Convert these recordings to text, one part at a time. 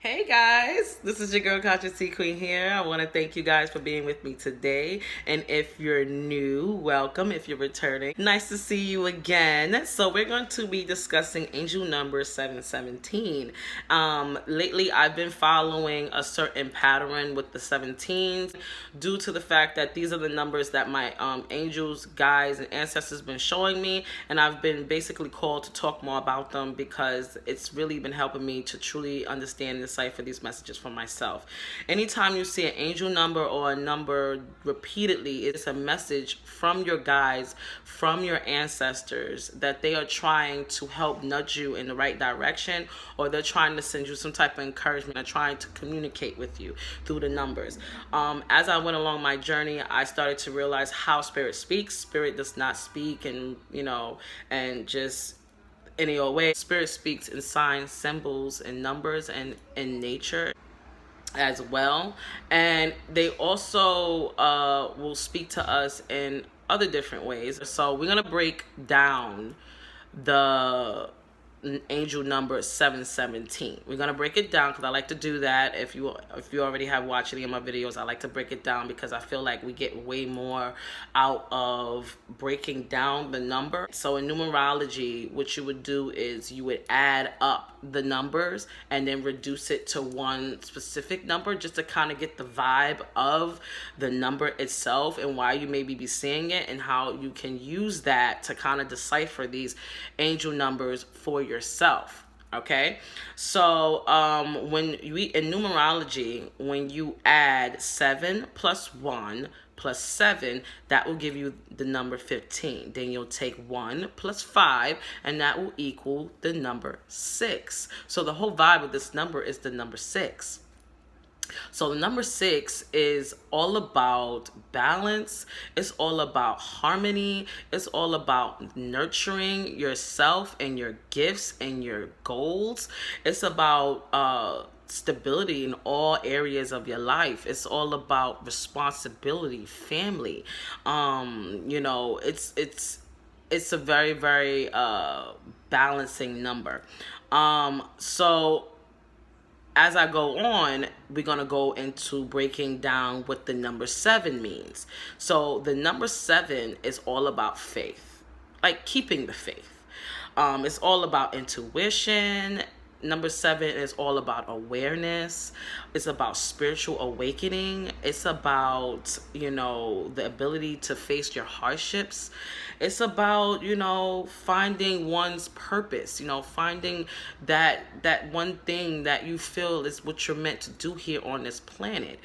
Hey guys, this is your girl consciousteaqueen here. I want to thank you guys for being with me today. And if you're new, welcome. If you're returning, nice to see you again. So we're going to be discussing angel number 717. Lately, I've been following a certain pattern with the 17s due to the fact that these are the numbers that my angels, guides, and ancestors been showing me. And I've been basically called to talk more about them because it's really been helping me to truly understand and decipher these messages for myself. Anytime you see an angel number or a number repeatedly, it's a message from your guides, from your ancestors, that they are trying to help nudge you in the right direction, or they're trying to send you some type of encouragement or trying to communicate with you through the numbers. As I went along my journey, I started to realize how spirit speaks. Spirit does not speak and just any old way. Spirit speaks in signs, symbols, and numbers, and in nature as well. And they also will speak to us in other different ways. So we're gonna break down the angel number 717. We're gonna break it down because I like to do that. If you already have watched any of my videos, I like to break it down because I feel like we get way more out of breaking down the number. So in numerology, what you would do is you would add up the numbers and then reduce it to one specific number, just to kind of get the vibe of the number itself and why you maybe be seeing it, and how you can use that to kind of decipher these angel numbers for yourself. Okay, so when we in numerology, when you add 7 plus 1 plus 7, that will give you the number 15. Then you'll take 1 plus 5, and that will equal the number 6. So the whole vibe of this number is the number 6. So the number 6 is all about balance. It's all about harmony. It's all about nurturing yourself and your gifts and your goals. It's about stability in all areas of your life. It's all about responsibility, family. It's a very, very balancing number. So as I go on, we're going to go into breaking down what the number 7 means. So the number 7 is all about faith, like keeping the faith. It's all about intuition. Number 7 is all about awareness. It's about spiritual awakening. It's about, the ability to face your hardships. It's about, finding one's purpose, finding that one thing that you feel is what you're meant to do here on this planet.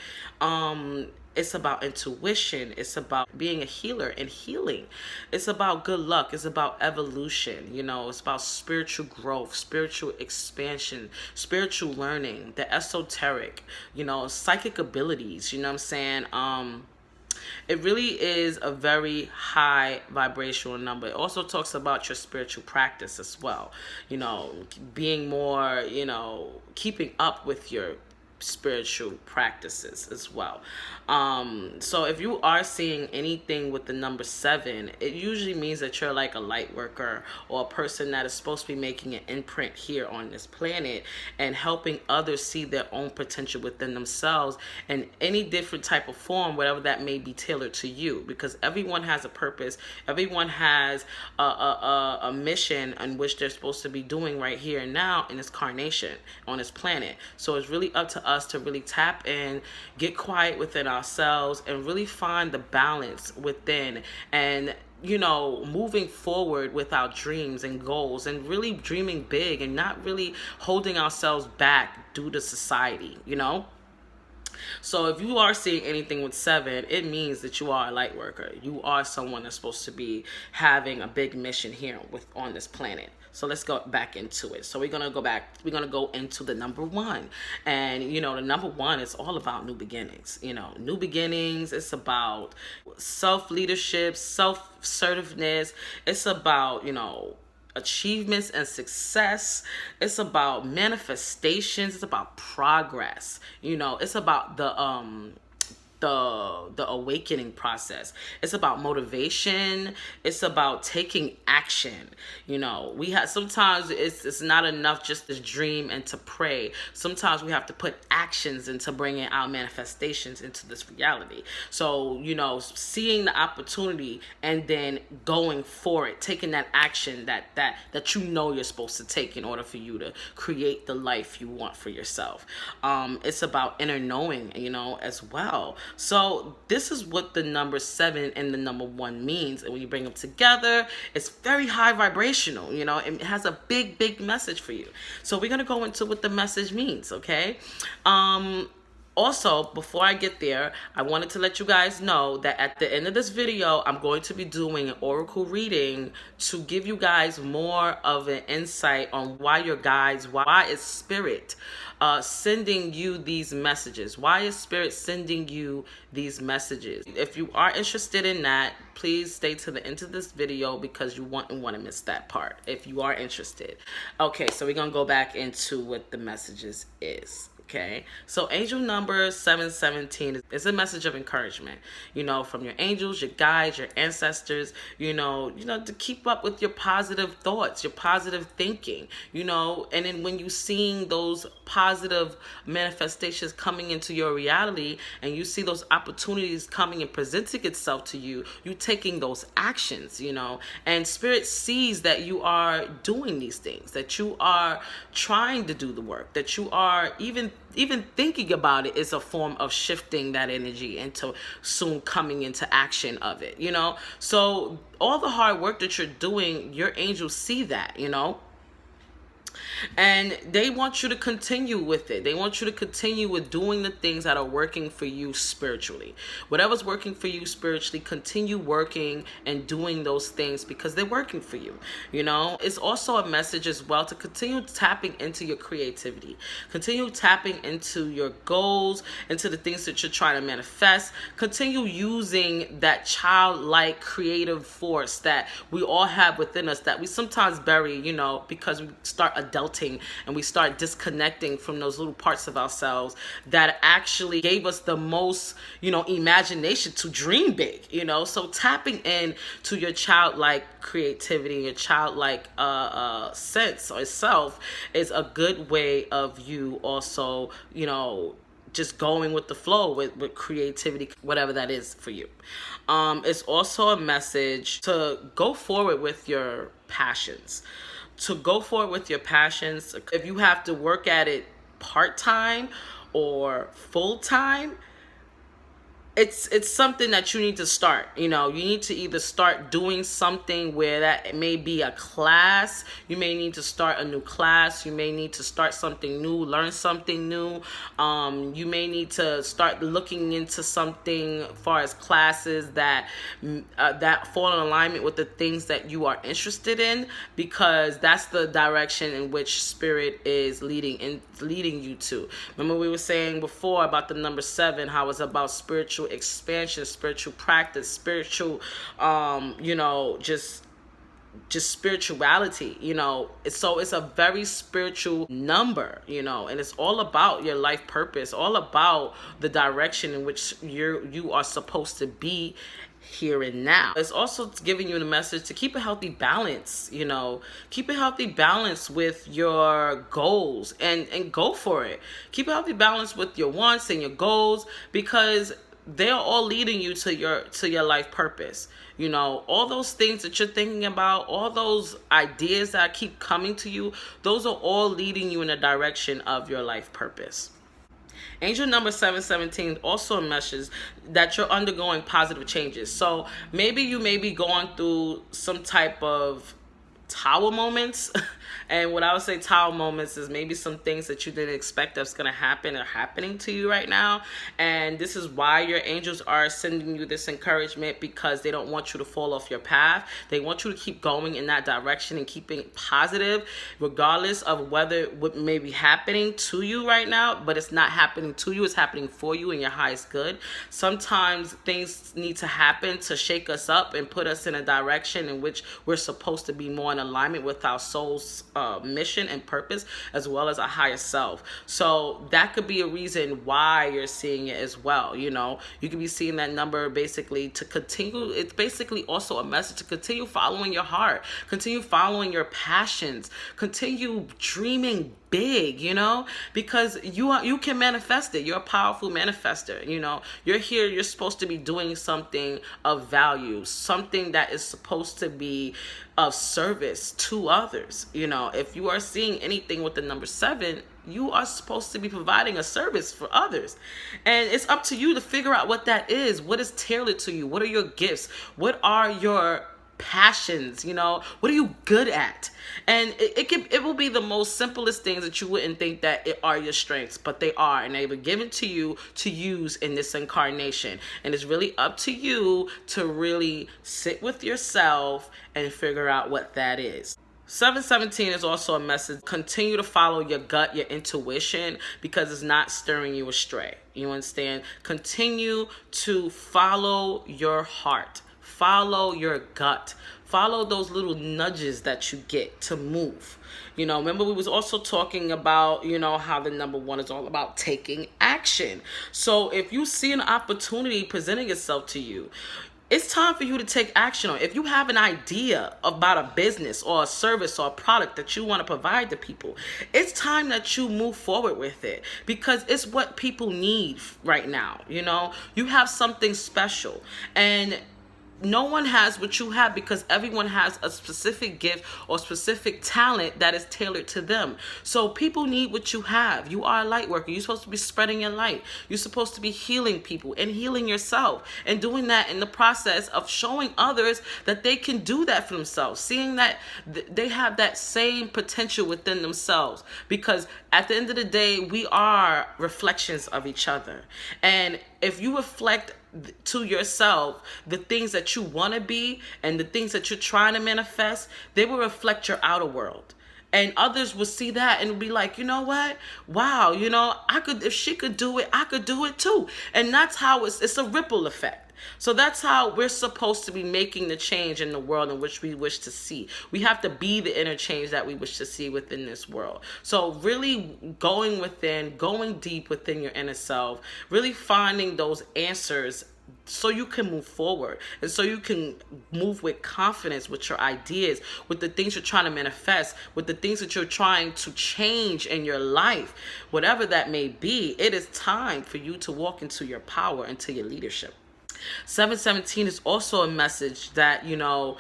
It's about intuition. It's about being a healer and healing. It's about good luck. It's about evolution. It's about spiritual growth, spiritual expansion, spiritual learning, the esoteric, psychic abilities. You know what I'm saying? It really is a very high vibrational number. It also talks about your spiritual practice as well. Being more, keeping up with your spiritual practices as well. So if you are seeing anything with the number 7, it usually means that you're like a light worker, or a person that is supposed to be making an imprint here on this planet and helping others see their own potential within themselves in any different type of form, whatever that may be tailored to you, because everyone has a purpose. Everyone has a mission in which they're supposed to be doing right here and now in this carnation on this planet. So it's really up to us to really tap in, get quiet within ourselves, and really find the balance within, and moving forward with our dreams and goals, and really dreaming big and not really holding ourselves back due to society. So if you are seeing anything with 7, it means that you are a light worker. You are someone that's supposed to be having a big mission here on this planet. So let's go back into it. So we're going to go into the number 1. And, the number 1 is all about new beginnings. New beginnings. It's about self-leadership, self-assertiveness. It's about, achievements and success. It's about manifestations. It's about progress. It's about the awakening process. It's about motivation. It's about taking action. You know, we have sometimes it's not enough just to dream and to pray. Sometimes we have to put actions into bringing our manifestations into this reality. So, you know, seeing the opportunity and then going for it, taking that action that you know you're supposed to take in order for you to create the life you want for yourself. It's about inner knowing, you know, as well. So this is what the number 7 and the number 1 means. And when you bring them together, it's very high vibrational, you know, it has a big message for you. So we're going to go into what the message means, okay? Also, before I get there, I wanted to let you guys know that at the end of this video, I'm going to be doing an oracle reading to give you guys more of an insight on why your guides, why is spirit sending you these messages? Why is spirit sending you these messages? If you are interested in that, please stay to the end of this video because you won't want to miss that part if you are interested. Okay, so we're going to go back into what the messages is. Okay, so angel number 717 is a message of encouragement, you know, from your angels, your guides, your ancestors, you know, to keep up with your positive thoughts, your positive thinking, you know, and then when you seeing those positive manifestations coming into your reality and you see those opportunities coming and presenting itself to you, you taking those actions, you know, and spirit sees that you are doing these things, that you are trying to do the work, that you are even thinking about it is a form of shifting that energy into soon coming into action of it, you know. So all the hard work that you're doing, your angels see that, you know, and they want you to continue with it. They want you to continue with doing the things that are working for you spiritually. Whatever's working for you spiritually, continue working and doing those things because they're working for you. You know, it's also a message as well to continue tapping into your creativity. Continue tapping into your goals, into the things that you're trying to manifest. Continue using that childlike creative force that we all have within us that we sometimes bury, you know, because we start adulting and we start disconnecting from those little parts of ourselves that actually gave us the most, you know, imagination to dream big, you know. So tapping in to your childlike creativity, your childlike sense or self is a good way of you also, you know, just going with the flow with creativity, whatever that is for you. It's also a message to go forward with your passions. To go forward with your passions. If you have to work at it part-time or full-time, it's something that you need to start. You know, you need to either start doing something where that may be a class. You may need to start a new class. You may need to start something new, learn something new. You may need to start looking into something as far as classes that fall in alignment with the things that you are interested in, because that's the direction in which spirit is leading you to. Remember we were saying before about the number 7, how it's about spiritual expansion, spiritual practice, spiritual you know, just spirituality, you know. So it's a very spiritual number, you know, and it's all about your life purpose, all about the direction in which you are supposed to be here and now. It's also giving you the message to keep a healthy balance, you know, keep a healthy balance with your goals and go for it. Keep a healthy balance with your wants and your goals, because they're all leading you to your life purpose. You know, all those things that you're thinking about, all those ideas that keep coming to you, those are all leading you in the direction of your life purpose. Angel number 717 also a message that you're undergoing positive changes. So maybe you may be going through some type of tower moments. And what I would say tower moments is maybe some things that you didn't expect that's going to happen are happening to you right now. And this is why your angels are sending you this encouragement, because they don't want you to fall off your path. They want you to keep going in that direction and keeping positive, regardless of whether what may be happening to you right now. But it's not happening to you, it's happening for you and your highest good. Sometimes things need to happen to shake us up and put us in a direction in which we're supposed to be more in alignment with our soul's mission and purpose, as well as our higher self. So that could be a reason why you're seeing it as well. You know, you could be seeing that number basically to continue. It's basically also a message to continue following your heart, continue following your passions, continue dreaming big, you know, because you can manifest it. You're a powerful manifester. You know, you're here, you're supposed to be doing something of value, something that is supposed to be of service to others. You know, if you are seeing anything with the number 7, you are supposed to be providing a service for others. And it's up to you to figure out what that is. What is tailored to you? What are your gifts? What are your passions? You know, what are you good at? And it will be the most simplest things that you wouldn't think that it are your strengths, but they are, and they were given to you to use in this incarnation. And it's really up to you to really sit with yourself and figure out what that is. 717 is also a message. Continue to follow your gut, your intuition, because it's not steering you astray. You understand? Continue to follow your heart. Follow your gut. Follow those little nudges that you get to move. You know, remember we was also talking about, you know, how the number 1 is all about taking action. So if you see an opportunity presenting itself to you, it's time for you to take action on it. If you have an idea about a business or a service or a product that you want to provide to people, it's time that you move forward with it, because it's what people need right now. You know, you have something special, and no one has what you have, because everyone has a specific gift or specific talent that is tailored to them. So people need what you have. You are a light worker. You're supposed to be spreading your light. You're supposed to be healing people and healing yourself, and doing that in the process of showing others that they can do that for themselves, seeing that they have that same potential within themselves, because at the end of the day, we are reflections of each other. And if you reflect to yourself the things that you want to be and the things that you're trying to manifest, they will reflect your outer world. And others will see that and be like, you know what? Wow, you know, if she could do it, I could do it too. And that's how it's a ripple effect. So that's how we're supposed to be making the change in the world in which we wish to see. We have to be the inner change that we wish to see within this world. So really going within, going deep within your inner self, really finding those answers so you can move forward, and so you can move with confidence with your ideas, with the things you're trying to manifest, with the things that you're trying to change in your life, whatever that may be. It is time for you to walk into your power, into your leadership. 717 is also a message that, you know,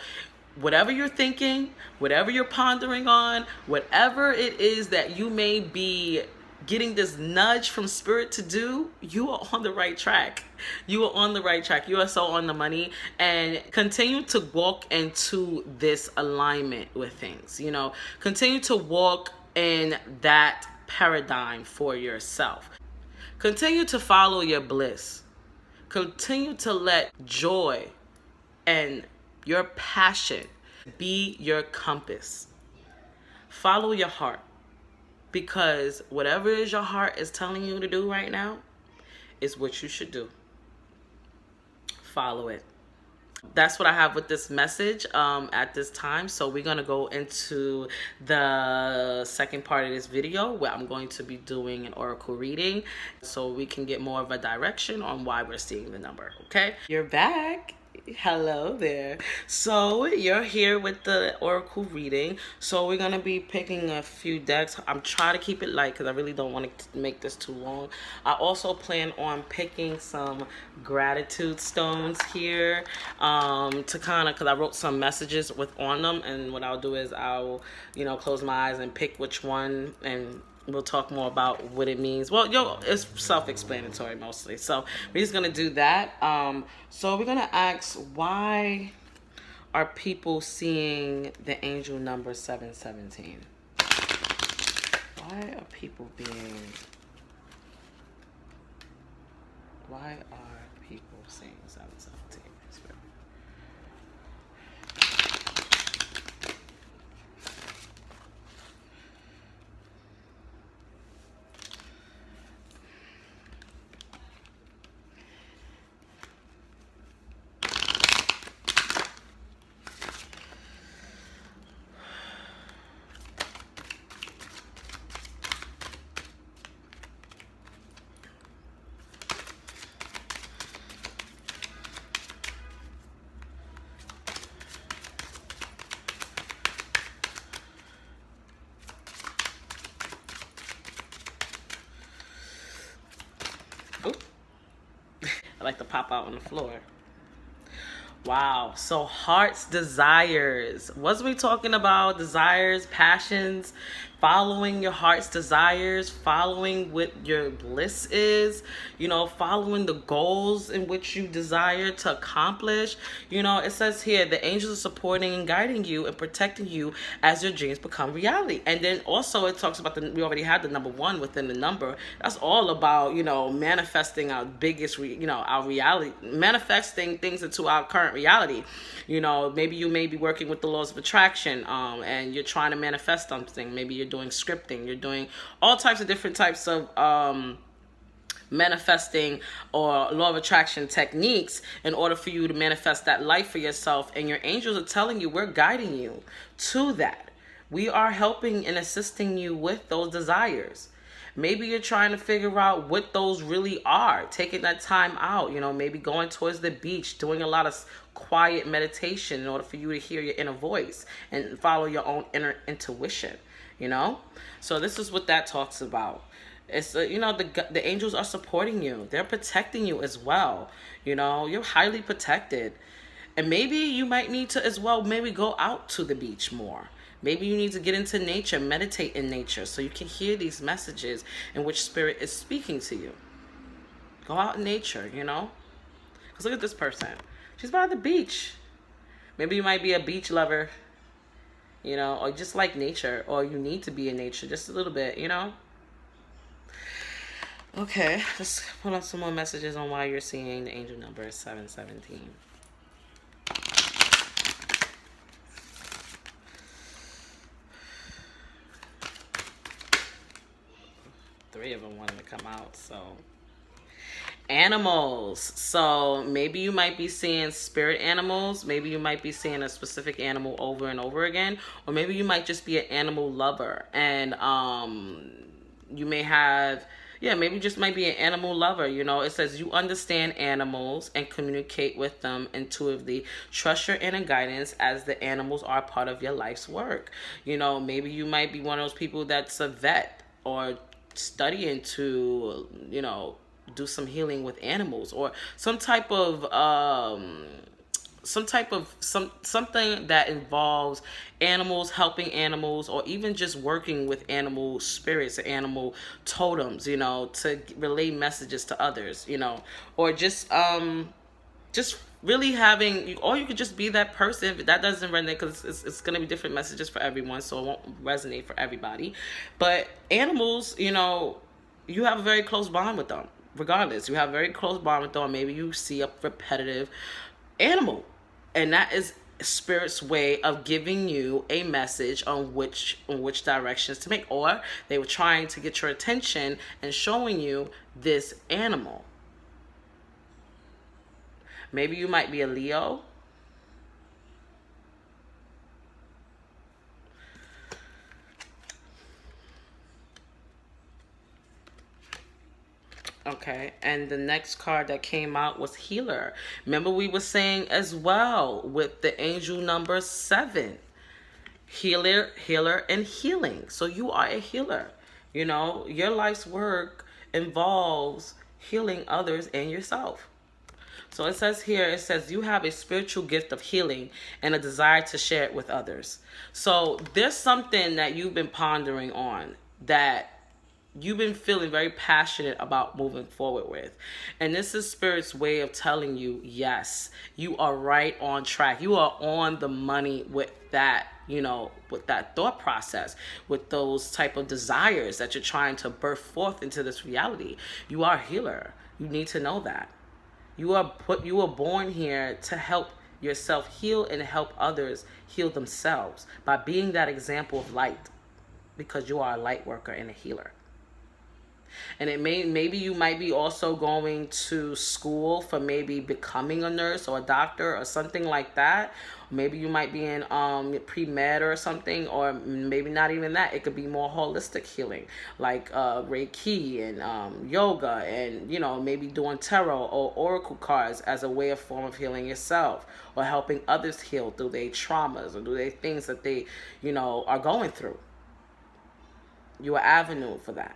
whatever you're thinking, whatever you're pondering on, whatever it is that you may be getting this nudge from spirit to do, you are on the right track. You are on the right track. You are so on the money, and continue to walk into this alignment with things. You know, continue to walk in that paradigm for yourself. Continue to follow your bliss. Continue to let joy and your passion be your compass. Follow your heart, because whatever it is your heart is telling you to do right now is what you should do. Follow it. That's what I have with this message at this time. So we're going to go into the second part of this video, where I'm going to be doing an oracle reading so we can get more of a direction on why we're seeing the number. Okay, you're back. Hello there. So you're here with the oracle reading. So we're going to be picking a few decks. I'm trying to keep it light because I really don't want to make this too long. I also plan on picking some gratitude stones here to kind of, because I wrote some messages on them, and what I'll do is I'll, you know, close my eyes and pick which one, and we'll talk more about what it means. Well, it's self-explanatory mostly. So we're just going to do that. So we're going to ask, why are people seeing the angel number 717? Why are people seeing 717? I like to pop out on the floor. Wow. So heart's desires. Was we talking about desires, passions, following your heart's desires, following what your bliss is, following the goals in which you desire to accomplish. It says here the angels are supporting and guiding you and protecting you as your dreams become reality. And then also it talks about we already had the number one within the number. That's all about, manifesting our biggest, our reality, manifesting things into our current reality. Maybe you may be working with the laws of attraction, and you're trying to manifest something. Maybe you're doing scripting, you're doing all types of different types of manifesting or law of attraction techniques in order for you to manifest that life for yourself. And your angels are telling you, we're guiding you to that. We are helping and assisting you with those desires. Maybe you're trying to figure out what those really are, taking that time out, maybe going towards the beach, doing a lot of quiet meditation in order for you to hear your inner voice and follow your own inner intuition, So this is what that talks about. It's, the angels are supporting you. They're protecting you as well. You're highly protected. And maybe you might need to as well, maybe go out to the beach more. Maybe you need to get into nature, meditate in nature so you can hear these messages in which spirit is speaking to you. Go out in nature, Because look at this person. She's by the beach. Maybe you might be a beach lover, or just like nature, or you need to be in nature just a little bit, Okay, let's pull up some more messages on why you're seeing the angel number 717. Three of them wanted to come out, so. Animals. So maybe you might be seeing spirit animals. Maybe you might be seeing a specific animal over and over again. Or maybe you might just be an animal lover. And you may have, maybe you just might be an animal lover. It says you understand animals and communicate with them intuitively. Trust your inner guidance as the animals are part of your life's work. Maybe you might be one of those people that's a vet or studying to, do some healing with animals, or something that involves animals, helping animals, or even just working with animal spirits, animal totems, to relay messages to others, or just really having, or you could just be that person. But that doesn't resonate because it's going to be different messages for everyone, so it won't resonate for everybody. But animals, you have a very close bond with them. Regardless, you have a very close bond with them. Maybe you see a repetitive animal, and that is spirit's way of giving you a message on which directions to make, or they were trying to get your attention and showing you this animal. Maybe you might be a Leo. Okay, and the next card that came out was healer. Remember we were saying as well with the angel number 7. Healer, and healing. So you are a healer. Your life's work involves healing others and yourself. So it says here, you have a spiritual gift of healing and a desire to share it with others. So there's something that you've been pondering on that you've been feeling very passionate about moving forward with. And this is spirit's way of telling you, yes, you are right on track. You are on the money with that, with that thought process, with those type of desires that you're trying to birth forth into this reality. You are a healer. You need to know that. You were born here to help yourself heal and help others heal themselves by being that example of light, because you are a light worker and a healer. And maybe you might be also going to school for maybe becoming a nurse or a doctor or something like that. Maybe you might be in pre-med or something, or maybe not even that. It could be more holistic healing, like Reiki and yoga, and maybe doing tarot or oracle cards as a way of form of healing yourself, or helping others heal through their traumas or through their things that they are going through. You are avenue for that.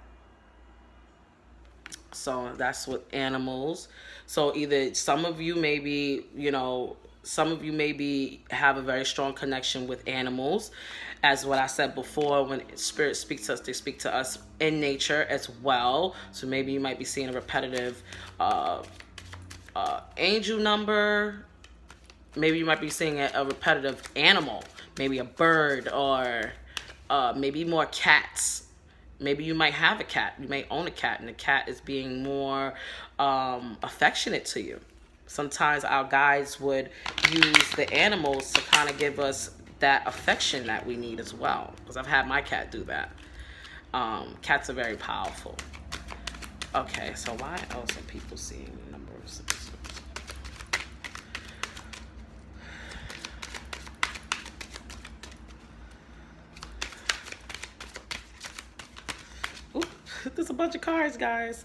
So that's with animals. So either some of you maybe, some of you maybe have a very strong connection with animals. As what I said before, when spirit speaks to us, they speak to us in nature as well. So maybe you might be seeing a repetitive angel number. Maybe you might be seeing a repetitive animal, maybe a bird, or maybe more cats. Maybe you might have a cat. You may own a cat, and the cat is being more affectionate to you. Sometimes our guides would use the animals to kind of give us that affection that we need as well. Because I've had my cat do that. Cats are very powerful. Okay, so why are some people seeing numbers? There's a bunch of cards, guys.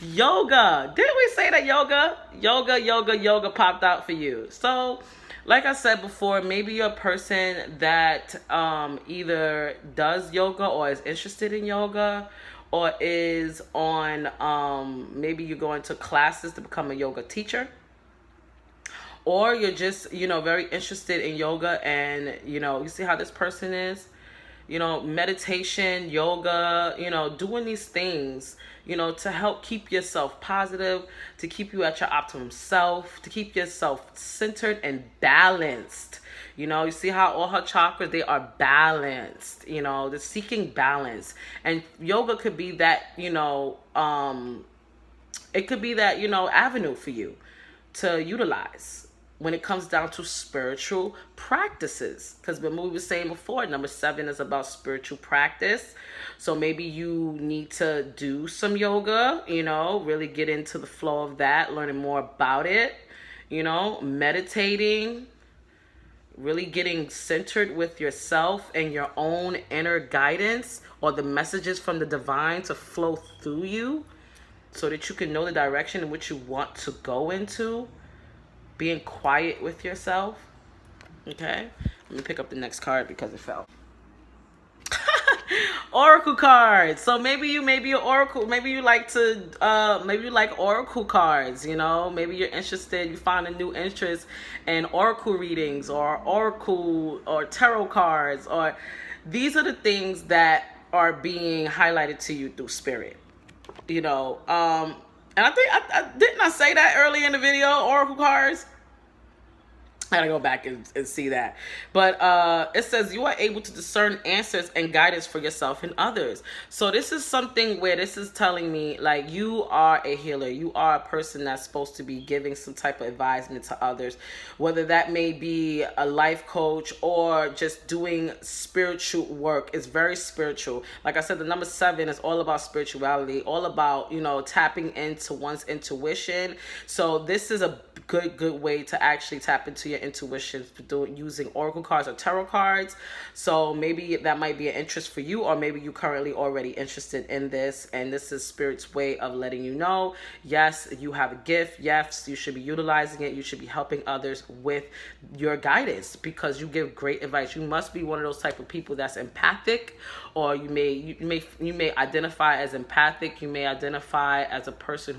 Yoga. Didn't we say that yoga popped out for you? So, like I said before, maybe you're a person that either does yoga or is interested in yoga, or is on, maybe you're going to classes to become a yoga teacher. Or you're just, very interested in yoga, and, you see how this person is? Meditation, yoga, doing these things, to help keep yourself positive, to keep you at your optimum self, to keep yourself centered and balanced. You see how all her chakras, they are balanced, they're seeking balance. And yoga could be that, it could be that, avenue for you to utilize when it comes down to spiritual practices. Because what we were saying before, number 7 is about spiritual practice. So maybe you need to do some yoga, really get into the flow of that, learning more about it, meditating, really getting centered with yourself and your own inner guidance, or the messages from the divine to flow through you so that you can know the direction in which you want to go into. Being quiet with yourself. Okay, let me pick up the next card because it fell. Oracle cards. So maybe an oracle. Maybe you like to. Maybe you like oracle cards. Maybe you're interested. You find a new interest in oracle readings, or oracle, or tarot cards, or these are the things that are being highlighted to you through spirit. And I think I didn't I say that early in the video, oracle cards? I gotta go back and see that. But it says you are able to discern answers and guidance for yourself and others. So this is something where this is telling me, like, you are a healer. You are a person that's supposed to be giving some type of advisement to others, whether that may be a life coach or just doing spiritual work. It's very spiritual. Like I said, the number 7 is all about spirituality, all about, tapping into one's intuition. So this is a good way to actually tap into your intuition, using oracle cards or tarot cards. So maybe that might be an interest for you, or maybe you currently already interested in this, and this is spirit's way of letting you know, yes, you have a gift. Yes, you should be utilizing it. You should be helping others with your guidance, because you give great advice. You must be one of those type of people that's empathic, or you may identify as empathic. You may identify as a person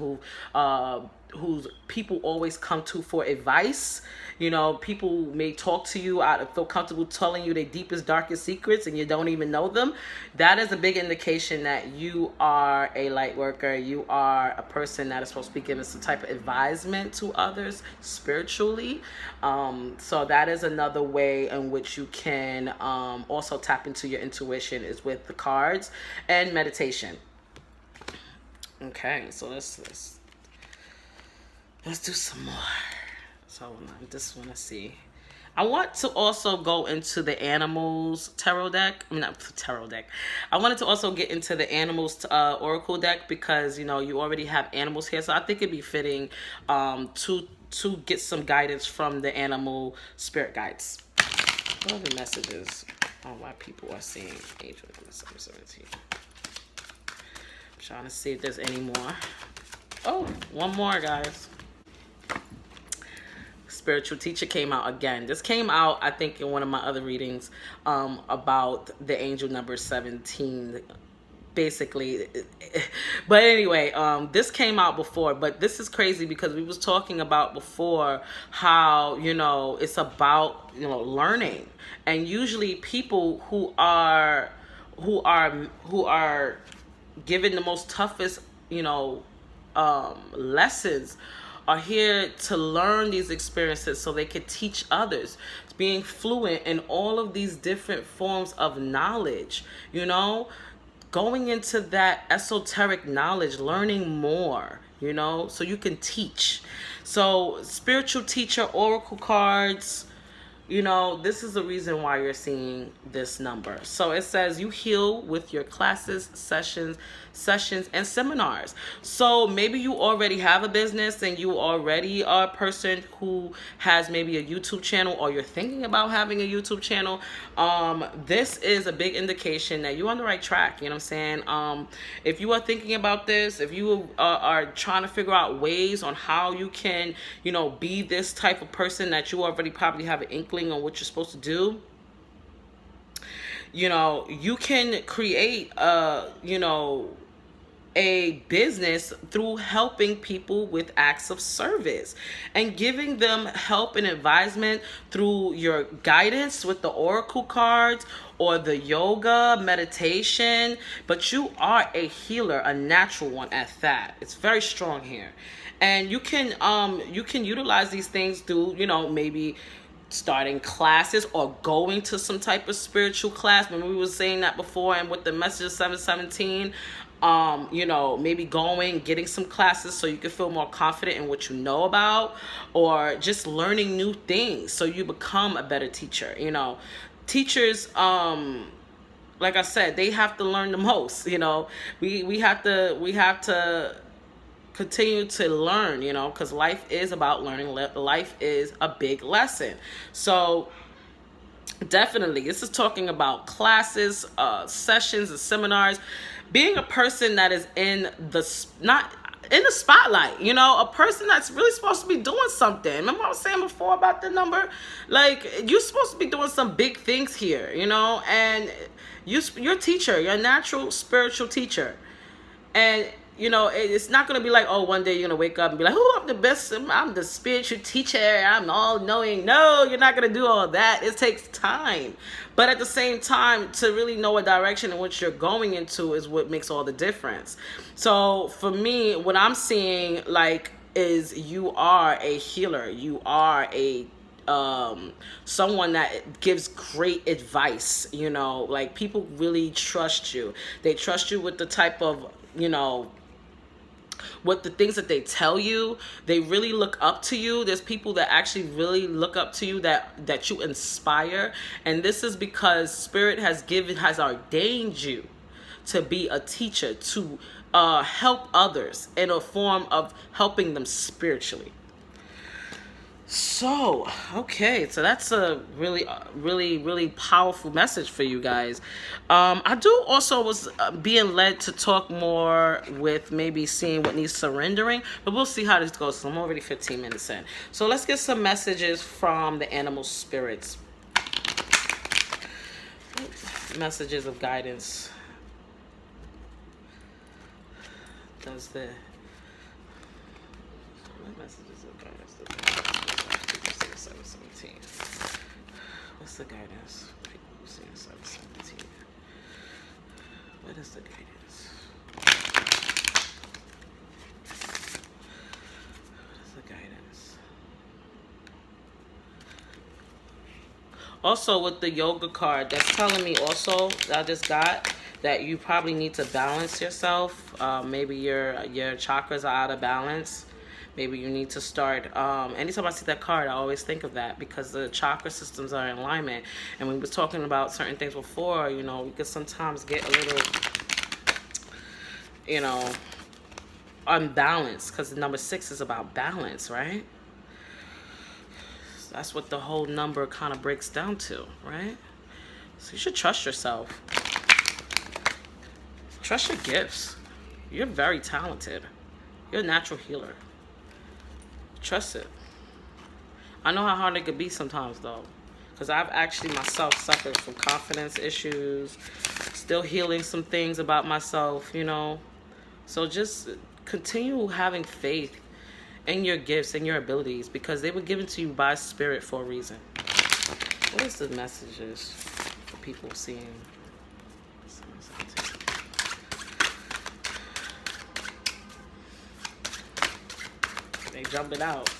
whose people always come to for advice. People may talk to you out of feel comfortable telling you their deepest, darkest secrets, and you don't even know them. That is a big indication that you are a light worker. You are a person that is supposed to be giving some type of advisement to others spiritually. So that is another way in which you can also tap into your intuition, is with the cards and meditation. Okay, so let's do some more. So I just want to see. I want to also go into the animals tarot deck. I mean, not tarot deck. I wanted to also get into the animals oracle deck, because you already have animals here. So I think it'd be fitting to get some guidance from the animal spirit guides. What are the messages on why people are seeing angel number 717? I'm trying to see if there's any more. Oh, one more, guys. Spiritual teacher came out again. This came out, I think, in one of my other readings about the angel number 17. basically. But anyway, this came out before, but this is crazy because we was talking about before how, you know, it's about, you know, learning. And usually people who are given the most toughest, you know, lessons are here to learn these experiences so they could teach others, being fluent in all of these different forms of knowledge, you know, going into that esoteric knowledge, learning more, you know, so you can teach. So spiritual teacher, oracle cards, you know, this is the reason why you're seeing this number. So it says you heal with your classes, sessions, and seminars. So maybe you already have a business and you already are a person who has maybe a YouTube channel, or you're thinking about having a YouTube channel. This is a big indication that you're on the right track. You know what I'm saying? If you are thinking about this, if you are trying to figure out ways on how you can, you know, be this type of person that you already probably have an inkling on what you're supposed to do, you know, you can create you know, a business through helping people with acts of service and giving them help and advisement through your guidance with the oracle cards or the yoga meditation. But you are a healer, a natural one at that. It's very strong here. And you can utilize these things through, you know, maybe starting classes or going to some type of spiritual class. Remember we were saying that before, and with the message of 717, you know, maybe getting some classes so you can feel more confident in what you know about, or just learning new things so you become a better teacher. You know, teachers, like I said, they have to learn the most. You know, we have to continue to learn, you know, because life is about learning. Life is a big lesson. So definitely, this is talking about classes, sessions, and seminars. Being a person that is not in the spotlight, you know, a person that's really supposed to be doing something. Remember I was saying before about the number? Like, you're supposed to be doing some big things here, you know, and you're a teacher. You're a natural spiritual teacher. And you know, it's not going to be like, oh, one day you're going to wake up and be like, oh, I'm the best, I'm the spiritual teacher, I'm all knowing. No, you're not going to do all that. It takes time. But at the same time, to really know a direction in which you're going into is what makes all the difference. So for me, what I'm seeing, like, is you are a healer. You are a someone that gives great advice. You know, like, people really trust you. They trust you with the type of, you know, what the things that they tell you. They really look up to you. There's people that actually really look up to you, that you inspire. And this is because Spirit has ordained you to be a teacher, to help others in a form of helping them spiritually. So, okay, so that's a really powerful message for you guys. I do also was being led to talk more with maybe seeing what needs surrendering, but we'll see how this goes. So I'm already 15 minutes in. So let's get some messages from the animal spirits. Messages of guidance. Does the messages of guidance? What's the guidance? People who see 717. What is the guidance? What is the guidance? Also, with the yoga card, that's telling me also that I just got that you probably need to balance yourself. Maybe your chakras are out of balance. Maybe you need to start, anytime I see that card, I always think of that, because the chakra systems are in alignment. And we were talking about certain things before, you know, we could sometimes get a little, you know, unbalanced, because the number 6 is about balance, right? So that's what the whole number kind of breaks down to, right? So you should trust yourself. Trust your gifts. You're very talented. You're a natural healer. Trust it. I know how hard it could be sometimes, though, Because I've actually myself suffered from confidence issues, still healing some things about myself, you know. So just continue having faith in your gifts and your abilities, because they were given to you by spirit for a reason. What is the messages for people seeing? They jumped it out.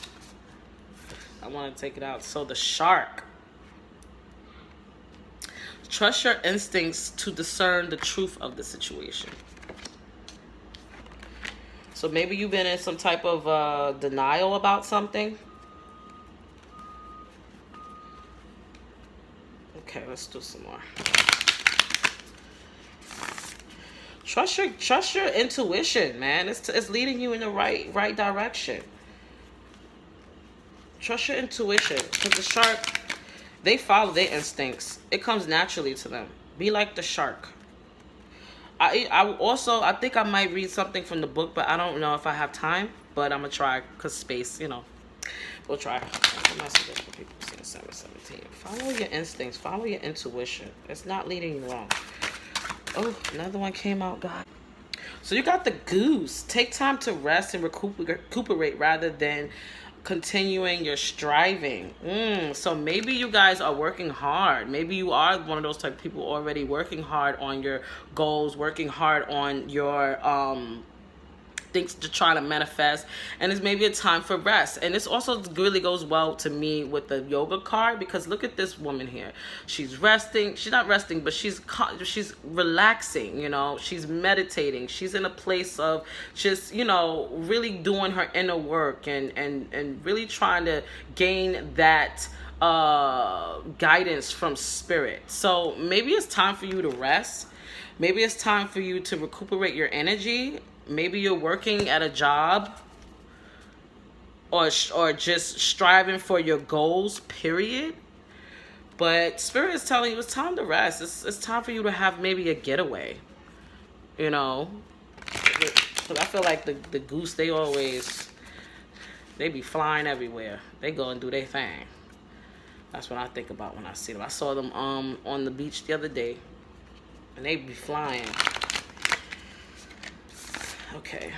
I want to take it out. So the shark. Trust your instincts to discern the truth of the situation. So maybe you've been in some type of denial about something. Okay, let's do some more. Trust your intuition, man. It's leading you in the right direction. Trust your intuition, because the shark, they follow their instincts. It comes naturally to them. Be like the shark. I think I might read something from the book, but I don't know if I have time. But I'm gonna try, because space, you know. We'll try. Messages for people seeing 717. Follow your instincts. Follow your intuition. It's not leading you wrong. Oh, another one came out, guys. So you got the goose. Take time to rest and recuperate rather than continuing your striving. So maybe you guys are working hard. Maybe you are one of those type of people already working hard on your goals, working hard on your things to try to manifest, and it's maybe a time for rest. And this also really goes well to me with the yoga card, because look at this woman here. She's resting. She's not resting, but she's relaxing, you know. She's meditating. She's in a place of just, you know, really doing her inner work and really trying to gain that guidance from spirit. So maybe it's time for you to rest. Maybe it's time for you to recuperate your energy. Maybe you're working at a job or just striving for your goals, period. But Spirit is telling you it's time to rest. It's time for you to have maybe a getaway, you know. Because I feel like the goose, they be flying everywhere. They go and do their thing. That's what I think about when I see them. I saw them on the beach the other day, and they be flying. Okay.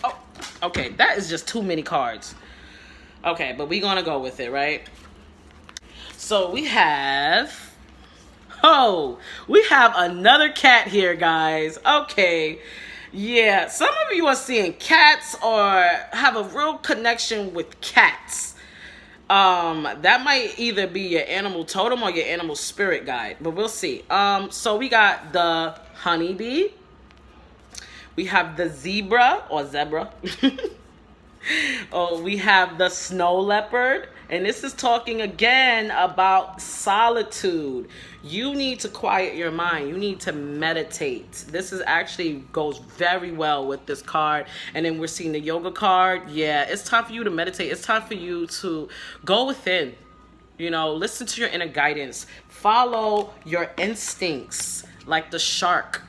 Oh, okay. That is just too many cards. Okay, but we're going to go with it, right? So we have another cat here, guys. Okay. Yeah, some of you are seeing cats or have a real connection with cats. That might either be your animal totem or your animal spirit guide, but we'll see. So we got the honeybee. We have the zebra or zebra. Oh, we have the snow leopard. And this is talking again about solitude. You need to quiet your mind. You need to meditate. This is actually goes very well with this card. And then we're seeing the yoga card. Yeah, it's time for you to meditate. It's time for you to go within. You know, listen to your inner guidance. Follow your instincts like the shark,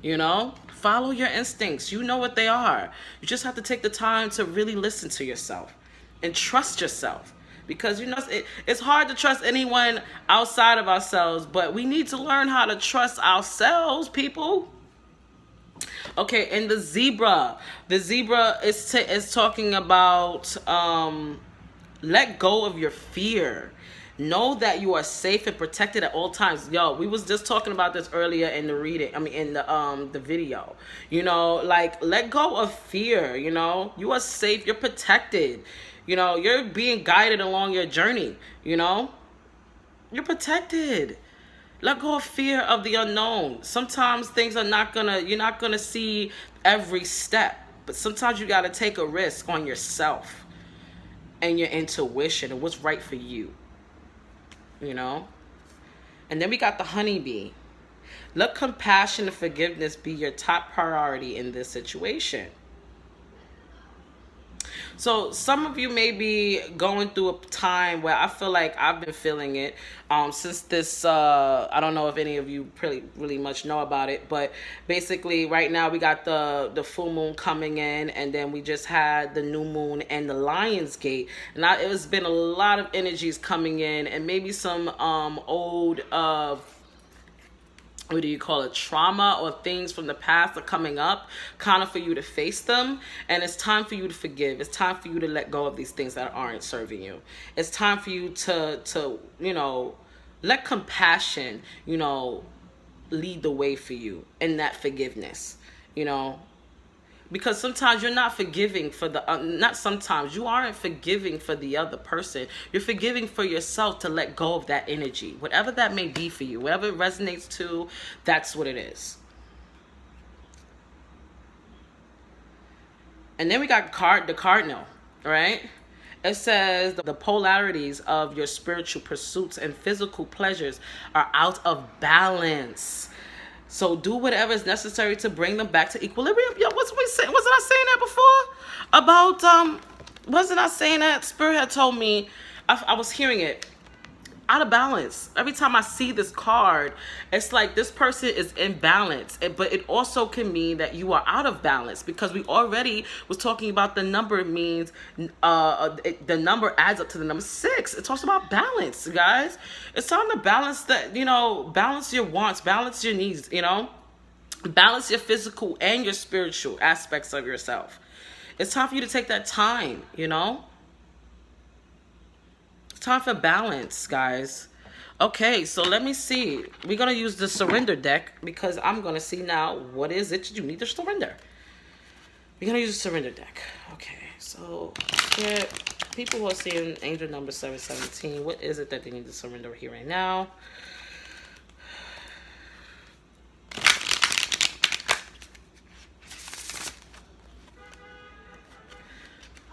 you know? Follow your instincts. You know what they are. You just have to take the time to really listen to yourself and trust yourself. Because, you know, it's hard to trust anyone outside of ourselves, but we need to learn how to trust ourselves, people. Okay, and the zebra is talking about let go of your fear. Know that you are safe and protected at all times. Yo, we was just talking about this earlier in the reading. I mean, in the video. You know, like, let go of fear. You know, you are safe. You're protected. You know, you're being guided along your journey. You know, you're protected. Let go of fear of the unknown. Sometimes things are you're not gonna see every step, but sometimes you gotta take a risk on yourself and your intuition and what's right for you. You know? And then we got the honeybee. Let compassion and forgiveness be your top priority in this situation. So some of you may be going through a time where I feel like I've been feeling it since this. I don't know if any of you really much know about it, but basically right now we got the full moon coming in, and then we just had the new moon and the Lion's Gate. Now it's been a lot of energies coming in, and maybe some old what do you call it, trauma or things from the past are coming up, kind of for you to face them. And it's time for you to forgive. It's time for you to let go of these things that aren't serving you. It's time for you to let compassion, lead the way for you in that forgiveness, because sometimes you're not forgiving for not sometimes, you aren't forgiving for the other person. You're forgiving for yourself to let go of that energy, whatever that may be for you, whatever it resonates to, that's what it is. And then we got the cardinal, right? It says the polarities of your spiritual pursuits and physical pleasures are out of balance. So do whatever is necessary to bring them back to equilibrium. Yo, wasn't I saying that before? About wasn't I saying that? Spirit had told me, I was hearing it. Out of balance. Every time I see this card, it's like this person is in balance. But it also can mean that you are out of balance, because we already was talking about the number means the number adds up to the number 6. It talks about balance, guys. It's time to balance that, balance your wants, balance your needs, balance your physical and your spiritual aspects of yourself. It's time for you to take that time, Time for balance, guys. Okay, so let me see. We're going to use the surrender deck, because I'm going to see now what is it you need to surrender. We're going to use the surrender deck. Okay, so yeah, people who are seeing angel number 717, what is it that they need to surrender here right now?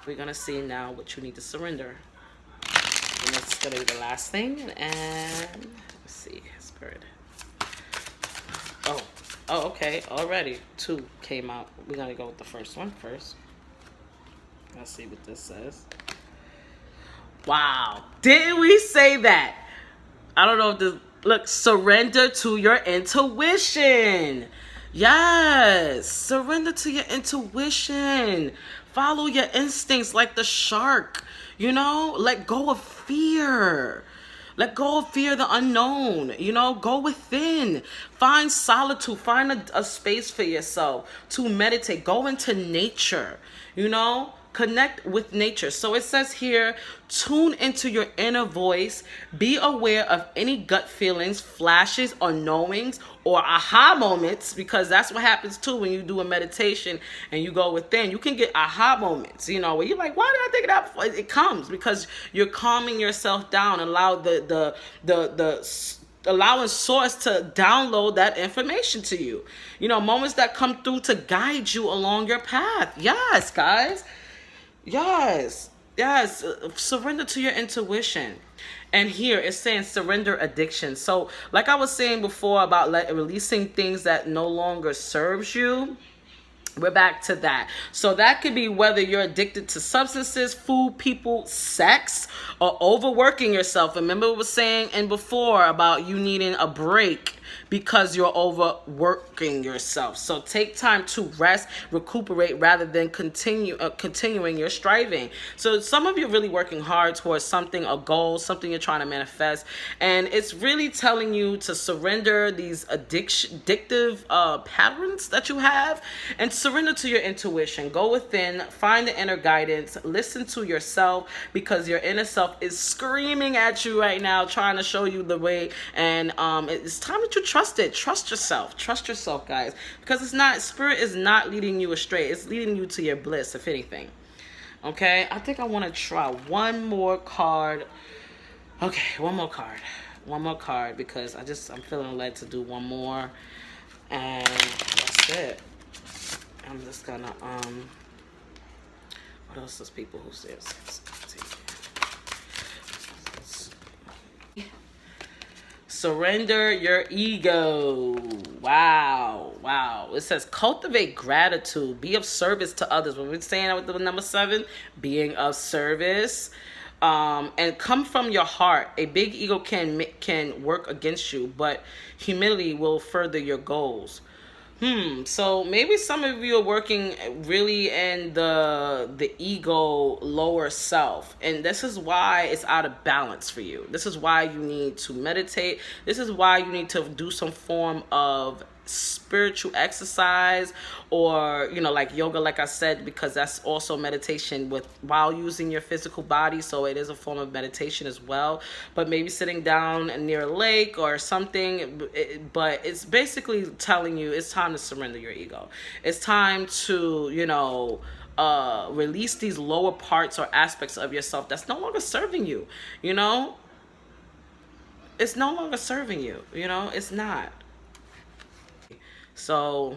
We're going to see now what you need to surrender. And that's going to be the last thing. And let's see, Spirit. Oh, okay. Already 2 came out. We're going to go with the first one first. Let's see what this says. Wow. Didn't we say that? I don't know if this... Look, surrender to your intuition. Yes. Surrender to your intuition. Follow your instincts like the shark. Let go of fear. Let go of fear, the unknown. Go within. Find solitude. Find a space for yourself to meditate. Go into nature. Connect with nature. So it says here, tune into your inner voice. Be aware of any gut feelings, flashes, or knowings, or aha moments, because that's what happens too when you do a meditation and you go within. You can get aha moments, where you're like, why did I think of that before? It comes because you're calming yourself down. Allow allowing source to download that information to you. Moments that come through to guide you along your path. Yes, guys. Yes. Surrender to your intuition. And here it's saying surrender addiction. So like I was saying before about releasing things that no longer serves you, we're back to that. So that could be whether you're addicted to substances, food, people, sex, or overworking yourself. Remember what was saying before about you needing a break because you're overworking yourself. So take time to rest, recuperate, rather than continuing your striving. So some of you are really working hard towards something, a goal, something you're trying to manifest. And it's really telling you to surrender these addictive patterns that you have, and surrender to your intuition. Go within, find the inner guidance, listen to yourself, because your inner self is screaming at you right now, trying to show you the way. And it's time that you trust it. Trust yourself, guys, because spirit is not leading you astray. It's leading you to your bliss, if anything. Okay, I think I want to try one more card. Okay, one more card, because I'm feeling led to do one more, and that's it. I'm just gonna what else does people who says surrender your ego. Wow. Wow. It says cultivate gratitude. Be of service to others. When we're saying that with the number 7, being of service. And come from your heart. A big ego can work against you, but humility will further your goals. So maybe some of you are working really in the ego lower self, and this is why it's out of balance for you. This is why you need to meditate. This is why you need to do some form of spiritual exercise, or like yoga, like I said, because that's also meditation with while using your physical body, so it is a form of meditation as well. But maybe sitting down near a lake or something, but it's basically telling you it's time to surrender your ego. It's time to release these lower parts or aspects of yourself that's no longer serving you. It's no longer serving you. It's not. So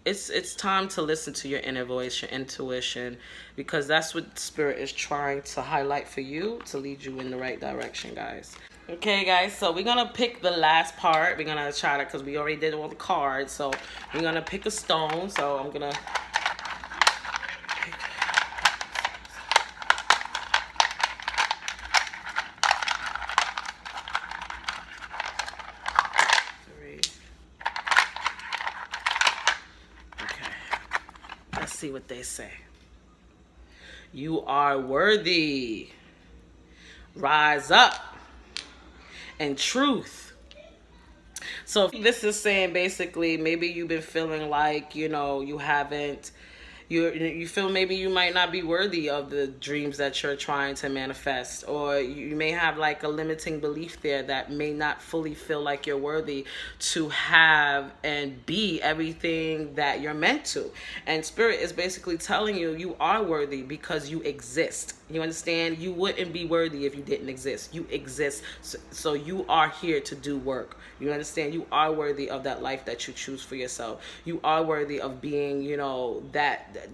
it's time to listen to your inner voice, your intuition, because that's what Spirit is trying to highlight for you to lead you in the right direction, guys. Okay, guys, so we're going to pick the last part. We're going to try to, because we already did all the cards, so we're going to pick a stone. So I'm going to... see what they say. You are worthy. Rise up in truth. So this is saying basically maybe you've been feeling like you haven't, you feel maybe you might not be worthy of the dreams that you're trying to manifest, or you may have like a limiting belief there that may not fully feel like you're worthy to have and be everything that you're meant to. And Spirit is basically telling you you are worthy because you exist. You understand? You wouldn't be worthy if you didn't exist. You exist, so you are here to do work. You understand? You are worthy of that life that you choose for yourself. You are worthy of being,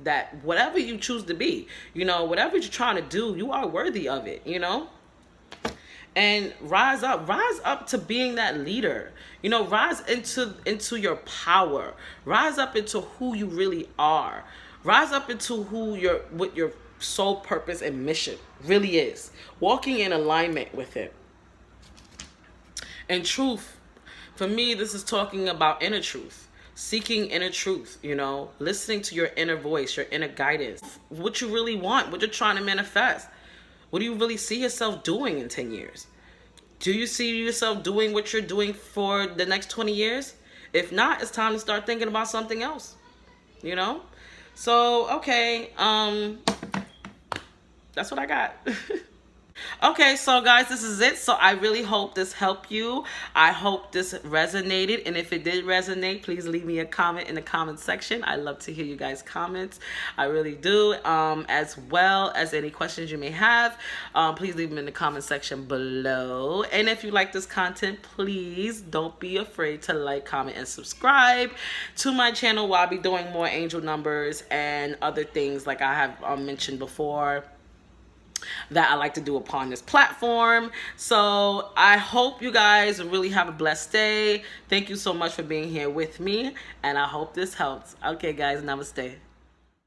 that whatever you choose to be, whatever you're trying to do, you are worthy of it, And rise up to being that leader. Rise into your power. Rise up into who you really are. Rise up into what your soul purpose and mission really is. Walking in alignment with it. And truth, for me, this is talking about inner truth. Seeking inner truth, listening to your inner voice, your inner guidance. What you really want, what you're trying to manifest. What do you really see yourself doing in 10 years? Do you see yourself doing what you're doing for the next 20 years? If not, it's time to start thinking about something else, So, okay, that's what I got. Okay, so guys, this is it. So I really hope this helped you. I hope this resonated. And if it did resonate, please leave me a comment in the comment section. I love to hear you guys' comments. I really do. As well as any questions you may have, please leave them in the comment section below. And if you like this content, please don't be afraid to like, comment, and subscribe to my channel, where I'll be doing more angel numbers and other things like I have mentioned before that I like to do upon this platform. So I hope you guys really have a blessed day. Thank you so much for being here with me, and I hope this helps. Okay, guys, namaste.